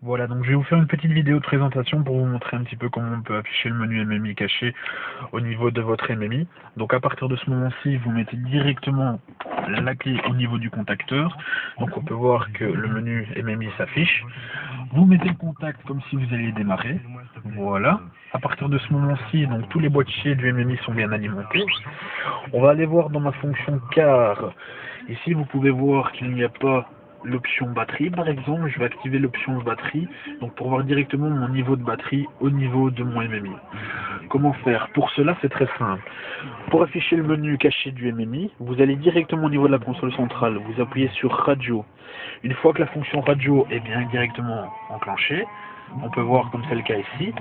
Voilà, donc je vais vous faire une petite vidéo de présentation pour vous montrer un petit peu comment on peut afficher le menu MMI caché au niveau de votre MMI. Donc à partir de ce moment-ci, vous mettez directement la clé au niveau du contacteur. Donc on peut voir que le menu MMI s'affiche. Vous mettez le contact comme si vous alliez démarrer. Voilà. À partir de ce moment-ci, donc tous les boîtiers du MMI sont bien alimentés. On va aller voir dans ma fonction car. Ici, vous pouvez voir qu'il n'y a pas l'option batterie par exemple. Je vais activer l'option batterie donc pour voir directement mon niveau de batterie au niveau de mon MMI. Comment faire? Pour cela, c'est très simple. Pour afficher le menu caché du MMI, vous allez directement au niveau de la console centrale, vous appuyez sur radio. Une fois que la fonction radio est bien directement enclenchée, on peut voir comme c'est le cas ici,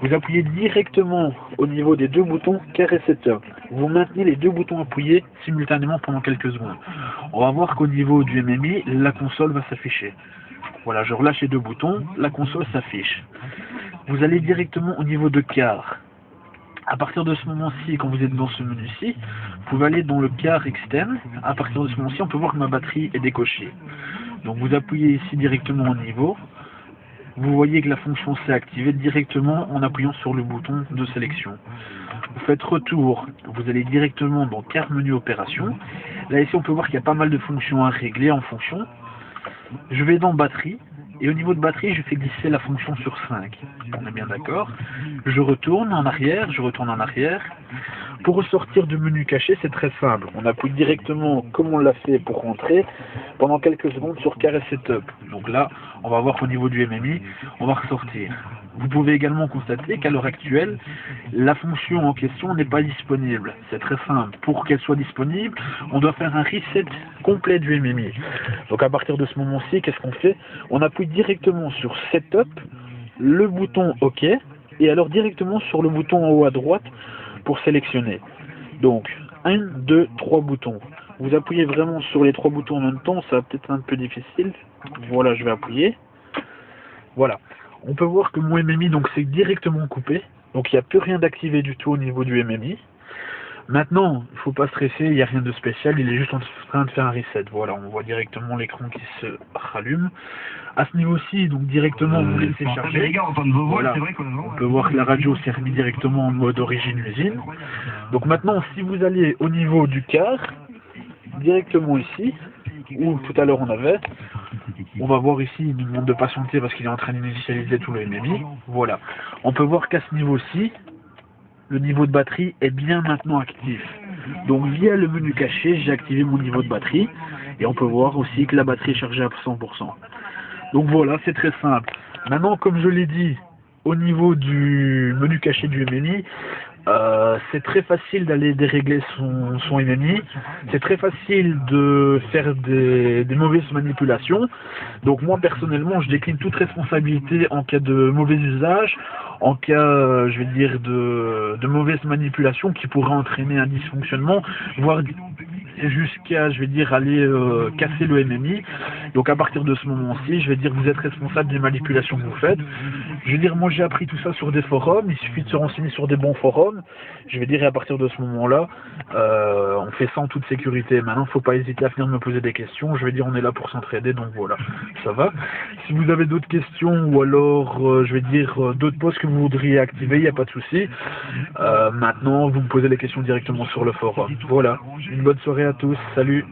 vous appuyez directement au niveau des deux boutons carré setup. Vous maintenez les deux boutons appuyés simultanément pendant quelques secondes. On va voir qu'au niveau du MMI, la console va s'afficher. Voilà, je relâche les deux boutons, la console s'affiche. Vous allez directement au niveau de car. À partir de ce moment-ci, quand vous êtes dans ce menu-ci, vous pouvez aller dans le car externe. À partir de ce moment-ci, on peut voir que ma batterie est décochée. Donc vous appuyez ici directement au niveau. Vous voyez que la fonction s'est activée directement en appuyant sur le bouton de sélection. Vous faites retour, vous allez directement dans car menu opération. Là ici on peut voir qu'il y a pas mal de fonctions à régler en fonction. Je vais dans batterie. Et au niveau de batterie, je fais glisser la fonction sur 5. On est bien d'accord. Je retourne en arrière, je retourne en arrière. Pour ressortir du menu caché, c'est très simple. On appuie directement, comme on l'a fait pour rentrer, pendant quelques secondes sur Carré Setup. Donc là, on va voir qu'au niveau du MMI, on va ressortir. Vous pouvez également constater qu'à l'heure actuelle, la fonction en question n'est pas disponible. C'est très simple. Pour qu'elle soit disponible, on doit faire un reset complet du MMI. Donc à partir de ce moment-ci, qu'est-ce qu'on fait? On appuie directement sur Setup, le bouton OK, et alors directement sur le bouton en haut à droite pour sélectionner. Donc, 1, 2, 3 boutons. Vous appuyez vraiment sur les 3 boutons en même temps, ça va peut-être un peu difficile. Voilà, je vais appuyer. Voilà. On peut voir que mon MMI, donc c'est directement coupé. Donc il n'y a plus rien d'activé du tout au niveau du MMI. Maintenant, il ne faut pas stresser, il n'y a rien de spécial, il est juste en train de faire un reset. Voilà, on voit directement l'écran qui se rallume. À ce niveau-ci, donc directement, vous laissez charger. Les gars, entendre vos voix, Voilà. c'est vrai qu'on On peut voir que la radio s'est remise directement en mode origine usine. Donc maintenant, si vous allez au niveau du car, directement ici, où tout à l'heure on avait, on va voir ici, il nous demande de patienter parce qu'il est en train d'initialiser tout le MMI. Voilà. On peut voir qu'à ce niveau-ci, le niveau de batterie est bien maintenant actif. Donc via le menu caché, j'ai activé mon niveau de batterie et on peut voir aussi que la batterie est chargée à 100%. Donc voilà, c'est très simple. Maintenant, comme je l'ai dit, au niveau du menu caché du MMI, c'est très facile d'aller dérégler son MMI. C'est très facile de faire des mauvaises manipulations. Donc moi, personnellement, je décline toute responsabilité en cas de mauvais usage, en cas, je vais dire, de mauvaise manipulation qui pourrait entraîner un dysfonctionnement, voire jusqu'à, je vais dire, aller casser le MMI. Donc à partir de ce moment-ci, je vais dire, vous êtes responsable des manipulations que vous faites. Je vais dire, moi j'ai appris tout ça sur des forums, il suffit de se renseigner sur des bons forums. Je vais dire, et à partir de ce moment-là, on fait ça en toute sécurité. Maintenant, il ne faut pas hésiter à venir me poser des questions. Je vais dire, on est là pour s'entraider, donc voilà, ça va. Si vous avez d'autres questions ou alors, je vais dire, d'autres postes que vous voudriez activer, il n'y a pas de souci. Maintenant, vous me posez les questions directement sur le forum. Voilà, une bonne soirée à tous, salut.